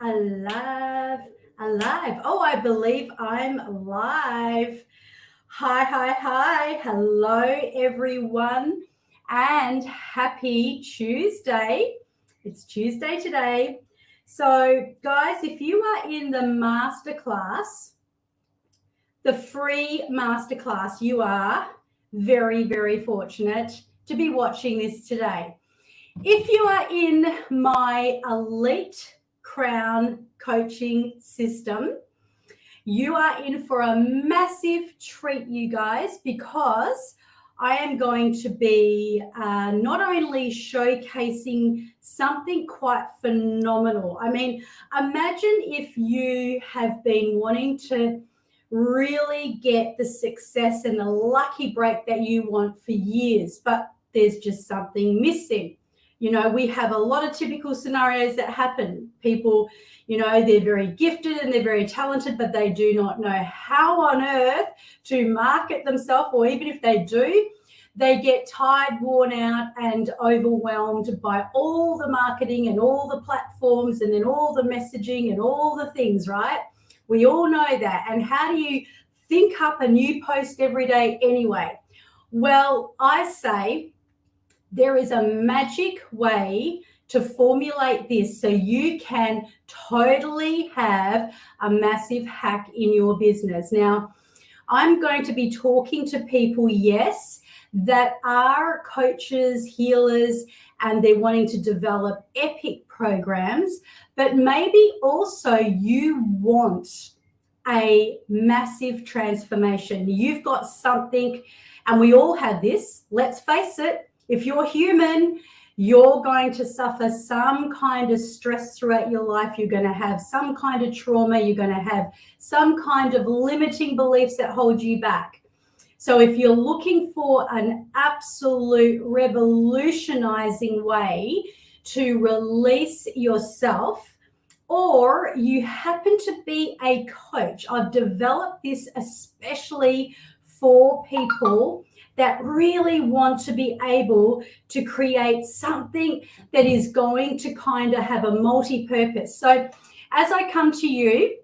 alive, alive. Oh, I believe I'm live. Hi. Hello, everyone, and happy Tuesday. It's Tuesday today. So, guys, if you are in the masterclass, the free masterclass, you are very, very fortunate to be watching this today. If you are in my elite crown coaching system, you are in for a massive treat, you guys, because I am going to be not only showcasing something quite phenomenal. I mean, imagine if you have been wanting to really get the success and the lucky break that you want for years, but there's just something missing. You know, we have a lot of typical scenarios that happen. People, you know, they're very gifted and they're very talented, but they do not know how on earth to market themselves, or even if they do, they get tired, worn out, and overwhelmed by all the marketing and all the platforms and then all the messaging and all the things, right? We all know that. And how do you think up a new post every day anyway? Well, I say there is a magic way to formulate this so you can totally have a massive hack in your business. Now, I'm going to be talking to people, yes, that are coaches, healers, and they're wanting to develop epic programs, but maybe also you want a massive transformation. You've got something, and we all have this, let's face it. If you're human, you're going to suffer some kind of stress throughout your life. You're going to have some kind of trauma. You're going to have some kind of limiting beliefs that hold you back. So if you're looking for an absolute revolutionizing way to release yourself, or you happen to be a coach, I've developed this especially for people that really want to be able to create something that is going to kind of have a multi-purpose. So as I come to you,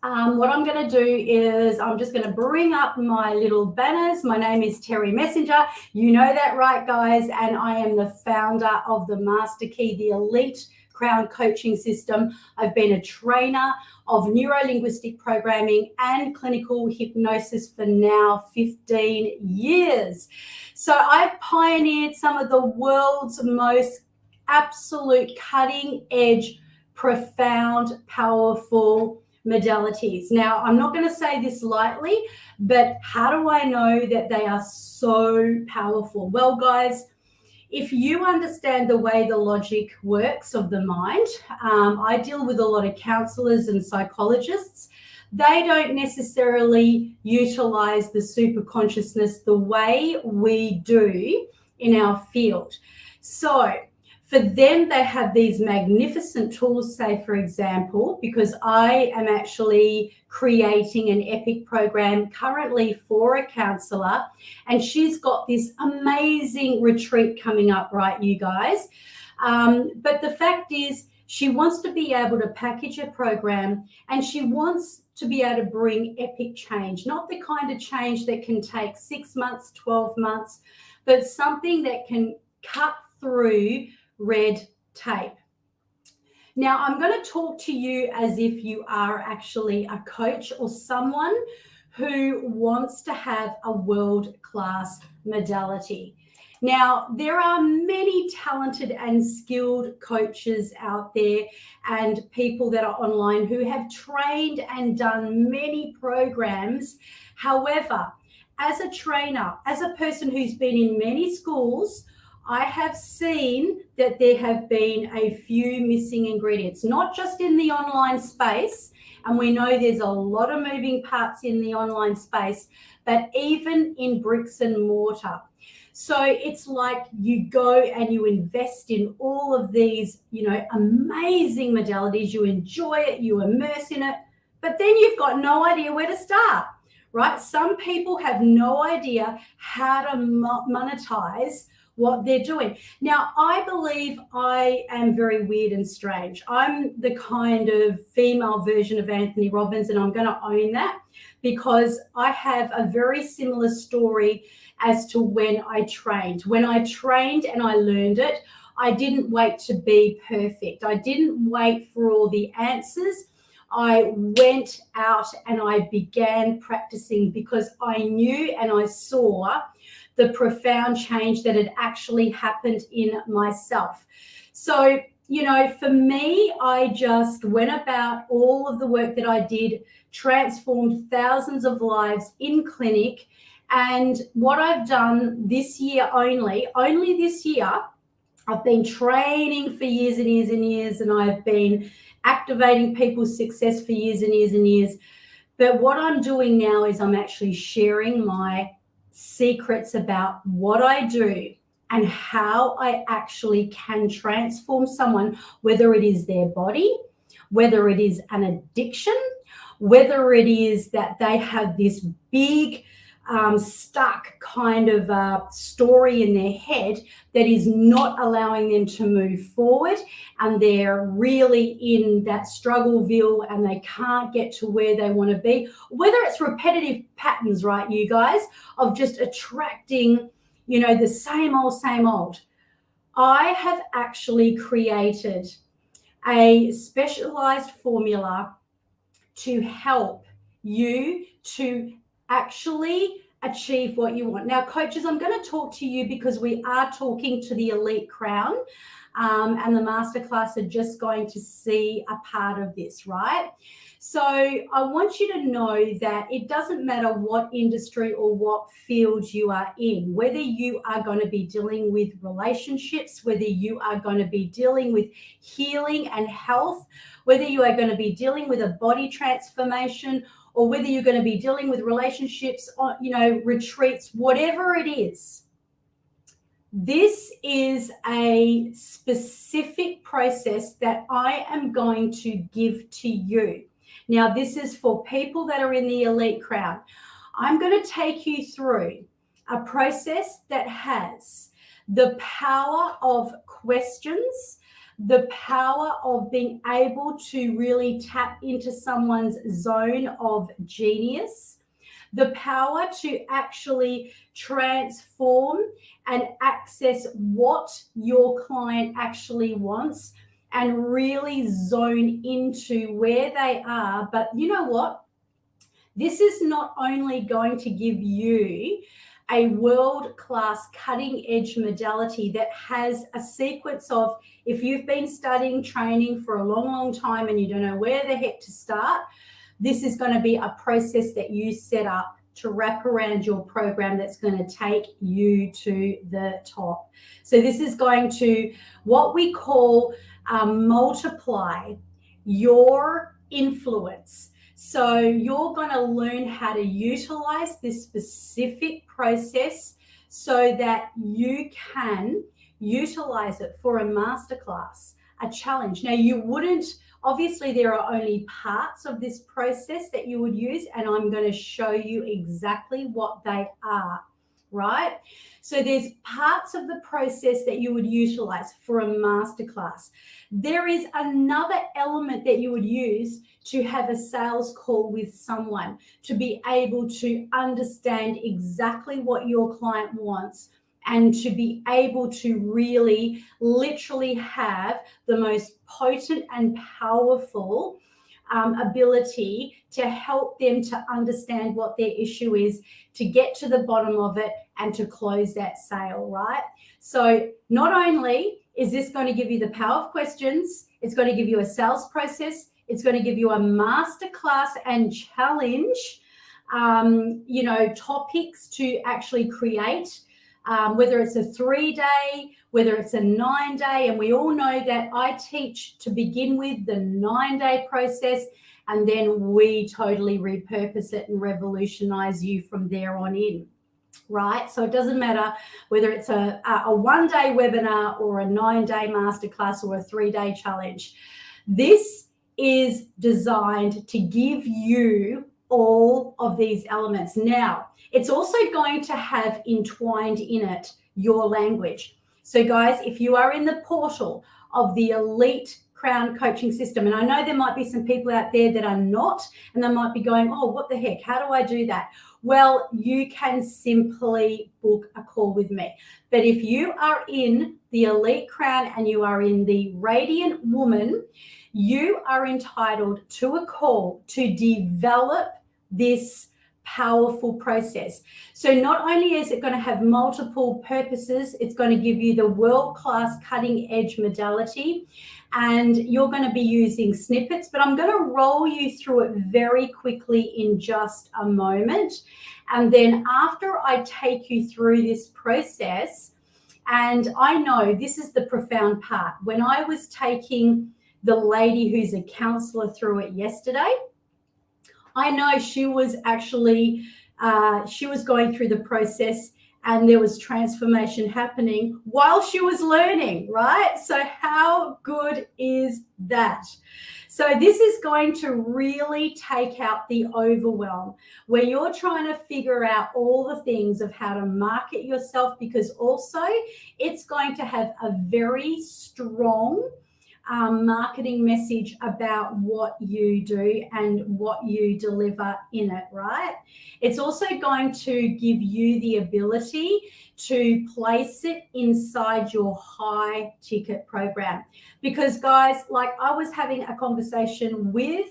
what I'm going to do is I'm just going to bring up my little banners. My name is Terry Messenger. You know that, right, guys? And I am the founder of the Master Key, the elite crown coaching system. I've been a trainer of neuro-linguistic programming and clinical hypnosis for now 15 years. So I've pioneered some of the world's most absolute cutting edge, profound, powerful modalities. Now, I'm not going to say this lightly, but how do I know that they are so powerful? Well, guys, if you understand the way the logic works of the mind, I deal with a lot of counselors and psychologists. They don't necessarily utilize the super consciousness the way we do in our field. So for them, they have these magnificent tools, say, for example, because I am actually creating an epic program currently for a counselor, and she's got this amazing retreat coming up, right, you guys? But the fact is, she wants to be able to package a program, and she wants to be able to bring epic change, not the kind of change that can take 6 months, 12 months, but something that can cut through red tape. Now, I'm going to talk to you as if you are actually a coach or someone who wants to have a world-class modality. Now, there are many talented and skilled coaches out there and people that are online who have trained and done many programs. However, as a trainer, as a person who's been in many schools, I have seen that there have been a few missing ingredients, not just in the online space, and we know there's a lot of moving parts in the online space, but even in bricks and mortar. So it's like you go and you invest in all of these, you know, amazing modalities, you enjoy it, you immerse in it, but then you've got no idea where to start, right? Some people have no idea how to monetize what they're doing. Now, I believe I am very weird and strange. I'm the kind of female version of Anthony Robbins, and I'm going to own that because I have a very similar story as to when I trained. When I trained and I learned it, I didn't wait to be perfect. I didn't wait for all the answers. I went out and I began practicing because I knew and I saw the profound change that had actually happened in myself. So, for me, I just went about all of the work that I did, transformed thousands of lives in clinic. And what I've done this year only this year, I've been training for years and years and years, and I've been activating people's success for years and years and years. But what I'm doing now is I'm actually sharing my secrets about what I do and how I actually can transform someone, whether it is their body, whether it is an addiction, whether it is that they have this big stuck kind of story in their head that is not allowing them to move forward, and they're really in that struggleville and they can't get to where they want to be, whether it's repetitive patterns, right, you guys, of just attracting, the same old. I have actually created a specialized formula to help you to actually achieve what you want. Now, coaches, I'm going to talk to you because we are talking to the elite crown, and the masterclass are just going to see a part of this, right? So I want you to know that it doesn't matter what industry or what field you are in, whether you are going to be dealing with relationships, whether you are going to be dealing with healing and health, whether you are going to be dealing with a body transformation, or whether you're going to be dealing with relationships, retreats, whatever it is. This is a specific process that I am going to give to you. Now, this is for people that are in the elite crowd. I'm going to take you through a process that has the power of questions, the power of being able to really tap into someone's zone of genius, the power to actually transform and access what your client actually wants and really zone into where they are. But you know what? This is not only going to give you a world-class cutting-edge modality that has a sequence of, if you've been studying training for a long time and you don't know where the heck to start, this is going to be a process that you set up to wrap around your program that's going to take you to the top. So this is going to, what we call, multiply your influence. So you're going to learn how to utilize this specific process so that you can utilize it for a masterclass, a challenge. Now, you wouldn't, obviously there are only parts of this process that you would use, and I'm going to show you exactly what they are, right? So there's parts of the process that you would utilize for a masterclass. There is another element that you would use to have a sales call with someone, to be able to understand exactly what your client wants and to be able to really literally have the most potent and powerful ability to help them to understand what their issue is, to get to the bottom of it and to close that sale, right? So not only is this going to give you the power of questions, it's going to give you a sales process, it's going to give you a masterclass and challenge, topics to actually create, whether it's a 3-day, whether it's a 9-day, and we all know that I teach to begin with the 9-day process, and then we totally repurpose it and revolutionize you from there on in, right? So it doesn't matter whether it's a 1-day webinar or a 9-day masterclass or a 3-day challenge. This is designed to give you all of these elements. Now, it's also going to have entwined in it your language. So guys, if you are in the portal of the Elite Crown coaching system, and I know there might be some people out there that are not, and they might be going, oh, what the heck, how do I do that? Well, you can simply book a call with me. But if you are in the Elite Crown and you are in the Radiant Woman, you are entitled to a call to develop this powerful process. So not only is it going to have multiple purposes, it's going to give you the world-class cutting-edge modality, and you're going to be using snippets, but I'm going to roll you through it very quickly in just a moment. And then after I take you through this process, and I know this is the profound part, when I was taking the lady who's a counselor through it yesterday, I know she was actually, she was going through the process, and there was transformation happening while she was learning, right? So how good is that? So this is going to really take out the overwhelm where you're trying to figure out all the things of how to market yourself, because also it's going to have a very strong marketing message about what you do and what you deliver in it, right? It's also going to give you the ability to place it inside your high ticket program. Because guys, like I was having a conversation with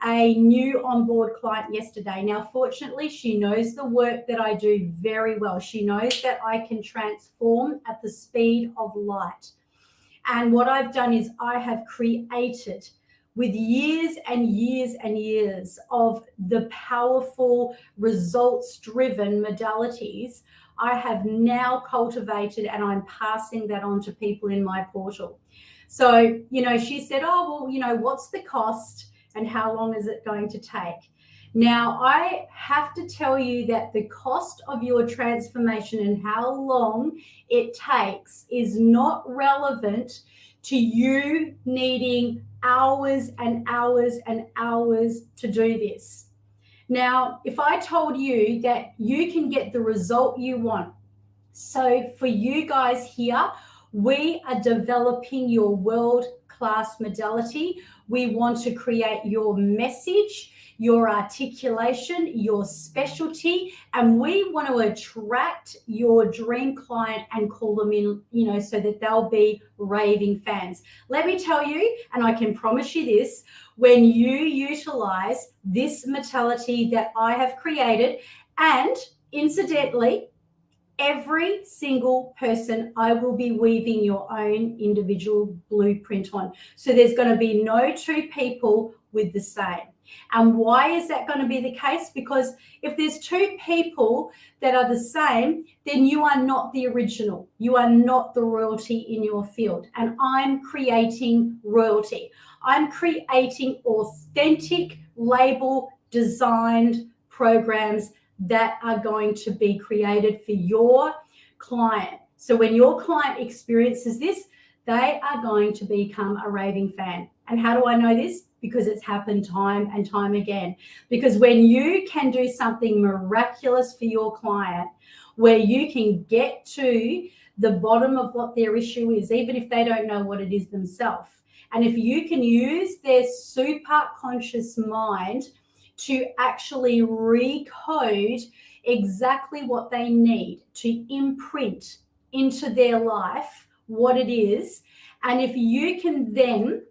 a new onboard client yesterday. Now, fortunately, she knows the work that I do very well. She knows that I can transform at the speed of light. And what I've done is I have created, with years and years and years of the powerful results-driven modalities, I have now cultivated, and I'm passing that on to people in my portal. So, you know, she said, oh, well, you know, what's the cost and how long is it going to take? Now, I have to tell you that the cost of your transformation and how long it takes is not relevant to you needing hours and hours and hours to do this. Now, if I told you that you can get the result you want, so for you guys here, we are developing your world-class modality. We want to create your message, your articulation, your specialty, and we want to attract your dream client and call them in, you know, so that they'll be raving fans. Let me tell you, and I can promise you this, when you utilize this modality that I have created, and incidentally, every single person I will be weaving your own individual blueprint on. So there's going to be no two people with the same. And why is that going to be the case? Because if there's two people that are the same, then you are not the original. You are not the royalty in your field. And I'm creating royalty. I'm creating authentic, label designed programs that are going to be created for your client. So when your client experiences this, they are going to become a raving fan. And how do I know this? Because it's happened time and time again. Because when you can do something miraculous for your client, where you can get to the bottom of what their issue is, even if they don't know what it is themselves, and if you can use their super conscious mind to actually recode exactly what they need to imprint into their life what it is, and if you can then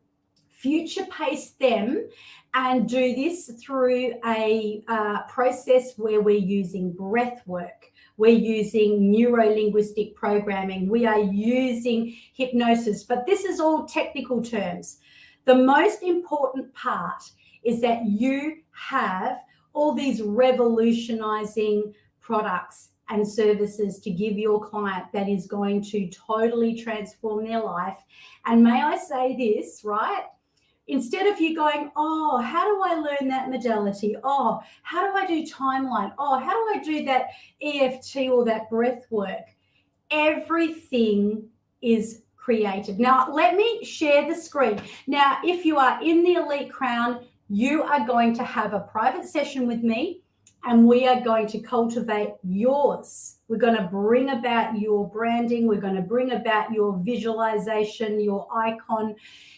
future pace them and do this through a process where we're using breath work, we're using neuro-linguistic programming, we are using hypnosis, but this is all technical terms. The most important part is that you have all these revolutionizing products and services to give your client that is going to totally transform their life. And may I say this, right? Instead of you going, oh, how do I learn that modality? Oh, how do I do timeline? Oh, how do I do that EFT or that breath work? Everything is created. Now, let me share the screen. Now, if you are in the Elite Crown, you are going to have a private session with me, and we are going to cultivate yours. We're going to bring about your branding. We're going to bring about your visualization, your icon,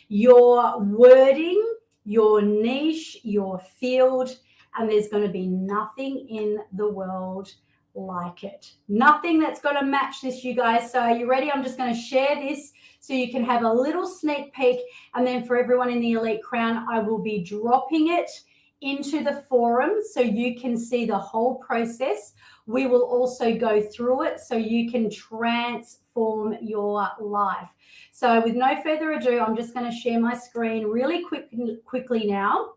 your wording, your niche, your field, and there's going to be nothing in the world like it. Nothing that's going to match this, you guys. So are you ready? I'm just going to share this so you can have a little sneak peek, and then for everyone in the Elite Crown, I will be dropping it into the forum so you can see the whole process. We will also go through it so you can transform your life. So with no further ado, I'm just going to share my screen really quickly now.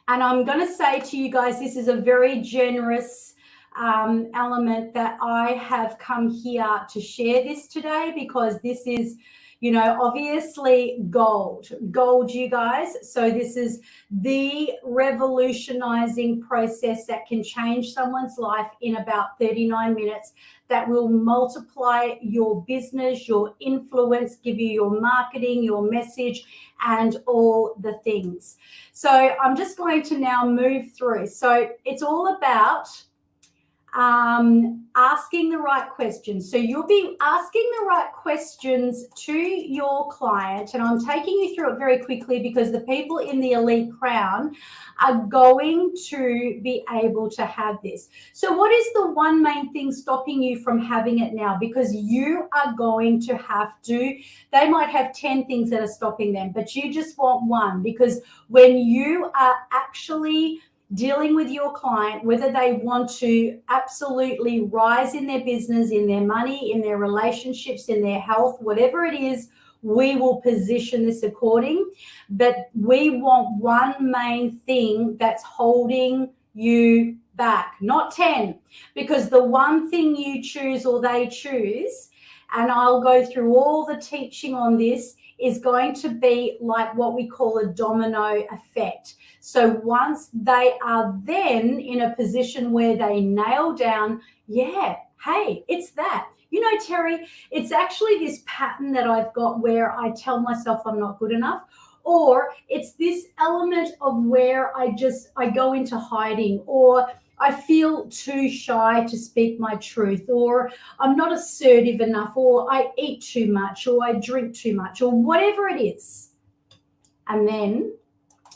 And I'm going to say to you guys, this is a very generous element that I have come here to share this today, because this is, you know, obviously gold, you guys. So this is the revolutionizing process that can change someone's life in about 39 minutes, that will multiply your business, your influence, give you your marketing, your message, and all the things. So I'm just going to now move through. So it's all about asking the right questions. So you'll be asking the right questions to your client, and I'm taking you through it very quickly because the people in the Elite Crown are going to be able to have this. So what is the one main thing stopping you from having it now? Because you are going to have to, they might have 10 things that are stopping them, but you just want one, because when you are actually dealing with your client, whether they want to absolutely rise in their business, in their money, in their relationships, in their health, whatever it is, we will position this according. But we want one main thing that's holding you back, not 10, because the one thing you choose or they choose, and I'll go through all the teaching on this, is going to be like what we call a domino effect. So once they are then in a position where they nail down, yeah, hey, it's that. You know, Terry, it's actually this pattern that I've got where I tell myself I'm not good enough, or it's this element of where I go into hiding, or I feel too shy to speak my truth, or I'm not assertive enough, or I eat too much, or I drink too much, or whatever it is. And then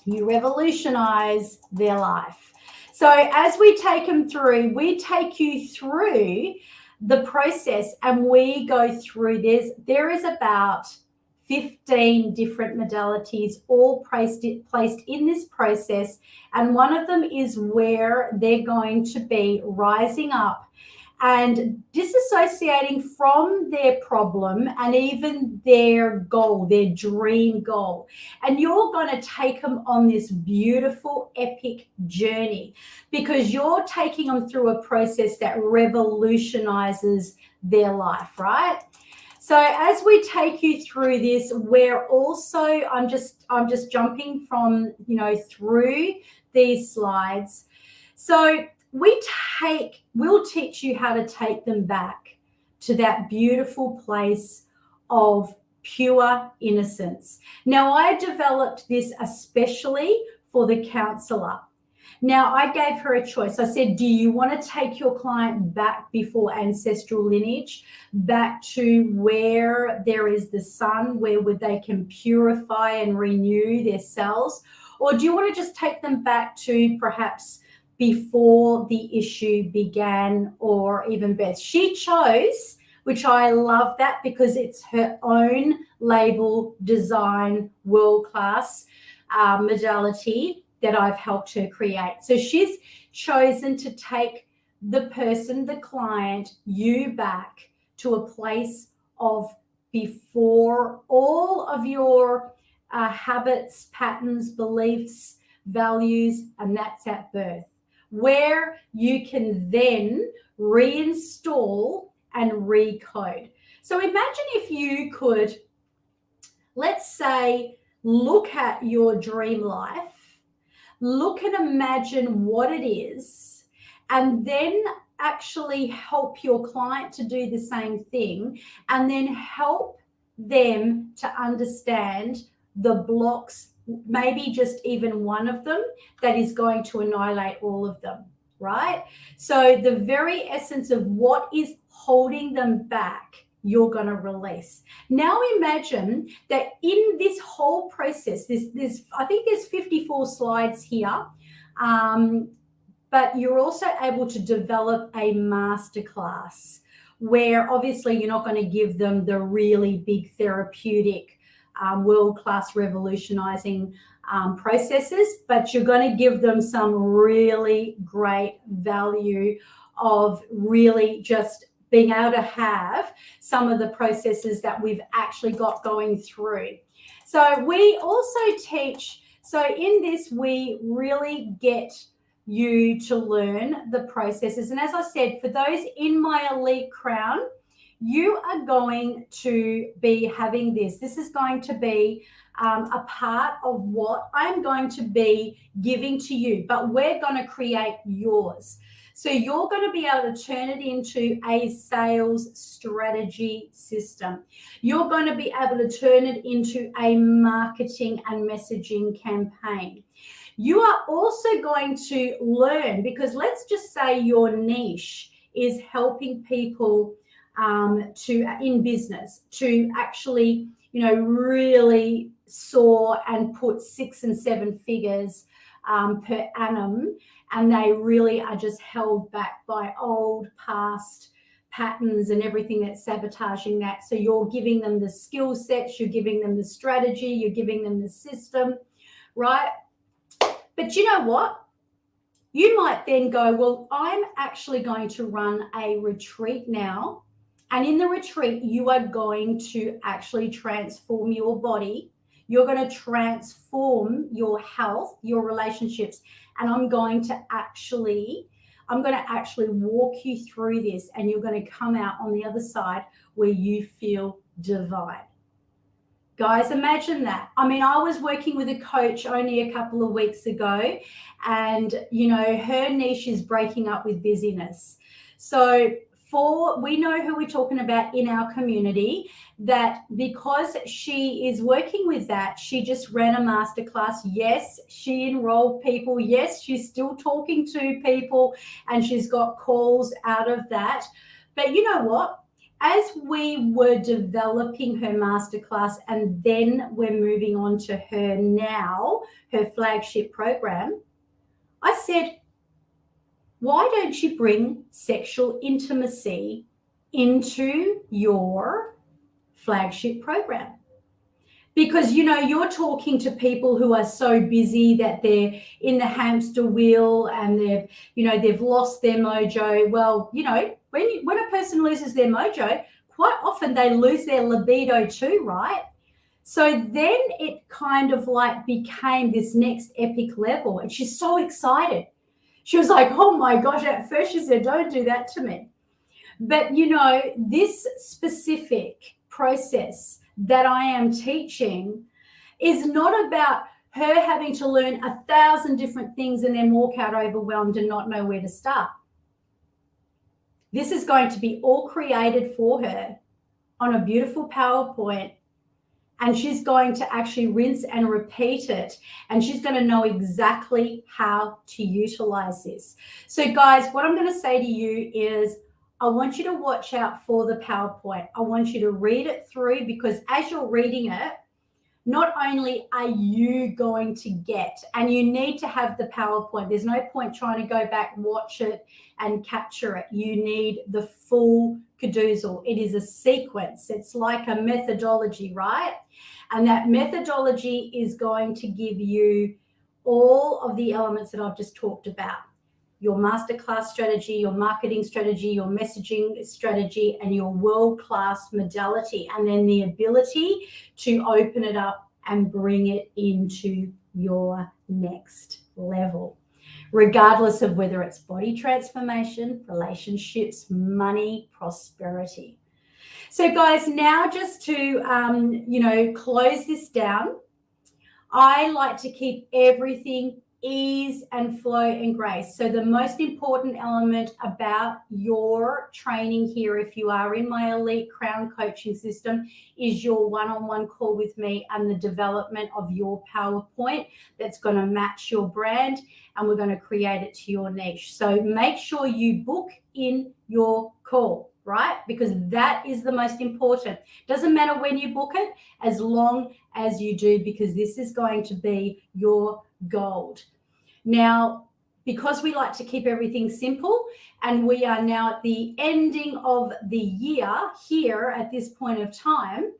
you revolutionize their life. So as we take them through, we take you through the process, and we go through this. There is about 15 different modalities all placed in this process, and one of them is where they're going to be rising up and disassociating from their problem and even their goal, their dream goal. And you're going to take them on this beautiful, epic journey, because you're taking them through a process that revolutionizes their life, right? So as we take you through this, we're also, I'm just jumping from, you know, through these slides. So we'll teach you how to take them back to that beautiful place of pure innocence. Now, I developed this especially for the counselor. Now, I gave her a choice. I said, do you want to take your client back before ancestral lineage, back to where there is the sun, where they can purify and renew their cells? Or do you want to just take them back to perhaps before the issue began or even birth? She chose, which I love that, because it's her own label, design, world-class modality that I've helped her create. So she's chosen to take the person, the client, you back to a place of before all of your habits, patterns, beliefs, values, and that's at birth, where you can then reinstall and recode. So imagine if you could, let's say, look at your dream life, look and imagine what it is, and then actually help your client to do the same thing, and then help them to understand the blocks, maybe just even one of them, that is going to annihilate all of them. right? So the very essence of what is holding them back, you're going to release. Now imagine that in this whole process, this I think there's 54 slides here, but you're also able to develop a masterclass where obviously you're not going to give them the really big therapeutic, world-class revolutionizing processes, but you're going to give them some really great value of really just being able to have some of the processes that we've actually got going through. So we also teach, so in this, we really get you to learn the processes. And as I said, for those in my elite crown, you are going to be having this. This is going to be a part of what I'm going to be giving to you, but we're going to create yours. So you're going to be able to turn it into a sales strategy system. You're going to be able to turn it into a marketing and messaging campaign. You are also going to learn, because let's just say your niche is helping people in business to actually, really soar and put 6 and 7 figures per annum, and they really are just held back by old past patterns and everything that's sabotaging that. So you're giving them the skill sets, you're giving them the strategy, you're giving them the system, right? But you know what? You might then go, well, I'm actually going to run a retreat now. And in the retreat, you are going to actually transform your body. You're going to transform your health, your relationships. And I'm going to actually walk you through this, and you're going to come out on the other side where you feel divine. Guys, imagine that. I mean, I was working with a coach only a couple of weeks ago, and, her niche is breaking up with busyness. So we know who we're talking about in our community, that because she is working with that, she just ran a masterclass. Yes, she enrolled people. Yes, she's still talking to people, and she's got calls out of that. But you know what? As we were developing her masterclass, and then we're moving on to her flagship program, I said, why don't you bring sexual intimacy into your flagship program? Because, you're talking to people who are so busy that they're in the hamster wheel, and they've lost their mojo. Well, when a person loses their mojo, quite often they lose their libido too, right? So then it kind of like became this next epic level, and she's so excited. She was like, oh my gosh, at first she said, don't do that to me. But, this specific process that I am teaching is not about her having to learn 1,000 different things and then walk out overwhelmed and not know where to start. This is going to be all created for her on a beautiful PowerPoint, and she's going to actually rinse and repeat it, and she's going to know exactly how to utilize this. So guys, what I'm going to say to you is, I want you to watch out for the PowerPoint. I want you to read it through, because as you're reading it, not only are you going to get, and you need to have the PowerPoint. There's no point trying to go back, watch it, and capture it. You need the full cadoozle. It is a sequence. It's like a methodology, right? And that methodology is going to give you all of the elements that I've just talked about. Your masterclass strategy, your marketing strategy, your messaging strategy, and your world-class modality, and then the ability to open it up and bring it into your next level, regardless of whether it's body transformation, relationships, money, prosperity. So guys, now just to, close this down, I like to keep everything ease and flow and grace. So the most important element about your training here, if you are in my Elite Crown coaching system, is your one-on-one call with me and the development of your PowerPoint that's going to match your brand, and we're going to create it to your niche. So make sure you book in your call, right? Because that is the most important. Doesn't matter when you book it, as long as you do, because this is going to be your gold. Now, because we like to keep everything simple, and we are now at the ending of the year here at this point of time,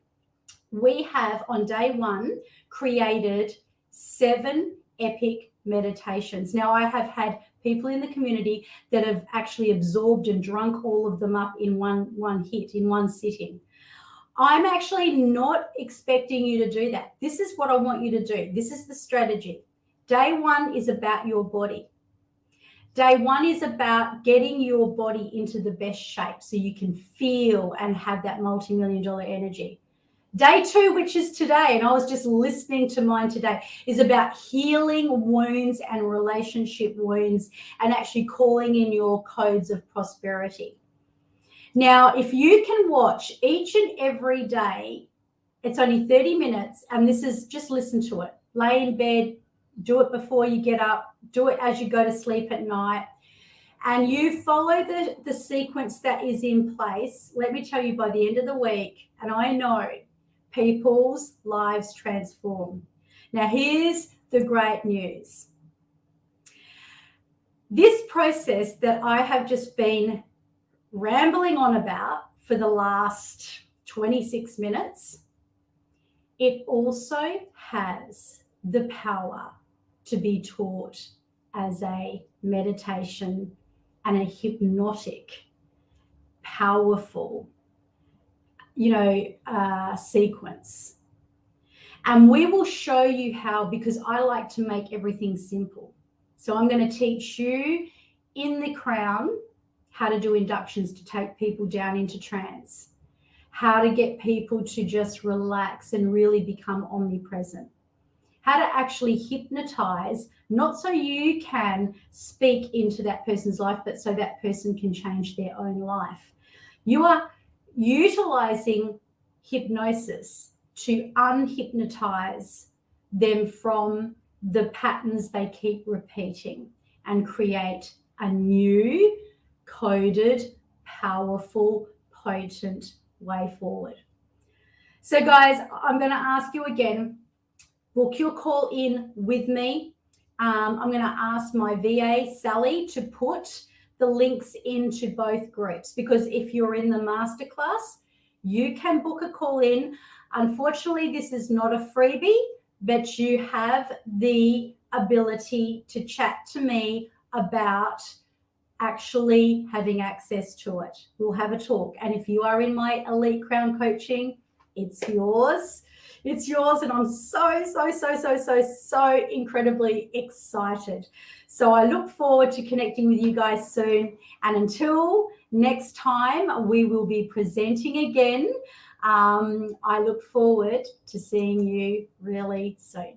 we have on day one created 7 epic meditations. Now, I have had people in the community that have actually absorbed and drunk all of them up in one hit, in one sitting. I'm actually not expecting you to do that. This is what I want you to do. This is the strategy. Day one is about your body. Day one is about getting your body into the best shape so you can feel and have that multi-million-dollar energy. Day 2, which is today, and I was just listening to mine today, is about healing wounds and relationship wounds and actually calling in your codes of prosperity. Now, if you can watch each and every day, it's only 30 minutes, and this is just listen to it. Lay in bed, do it before you get up, do it as you go to sleep at night, and you follow the sequence that is in place. Let me tell you, by the end of the week, and I know people's lives transform. Now, here's the great news. This process that I have just been rambling on about for the last 26 minutes, it also has the power to be taught as a meditation and a hypnotic, powerful, sequence. And we will show you how, because I like to make everything simple. So I'm going to teach you in the crown how to do inductions to take people down into trance, how to get people to just relax and really become omnipresent, how to actually hypnotize, not so you can speak into that person's life, but so that person can change their own life. You are utilizing hypnosis to unhypnotize them from the patterns they keep repeating and create a new, coded, powerful, potent way forward. So guys, I'm going to ask you again, book your call in with me. I'm going to ask my VA, Sally, to put the links into both groups, because if you're in the masterclass, you can book a call in. Unfortunately, this is not a freebie, but you have the ability to chat to me about actually having access to it. We'll have a talk. And if you are in my Elite Crown coaching, it's yours. It's yours. And I'm so incredibly excited. So I look forward to connecting with you guys soon. And until next time, we will be presenting again. I look forward to seeing you really soon.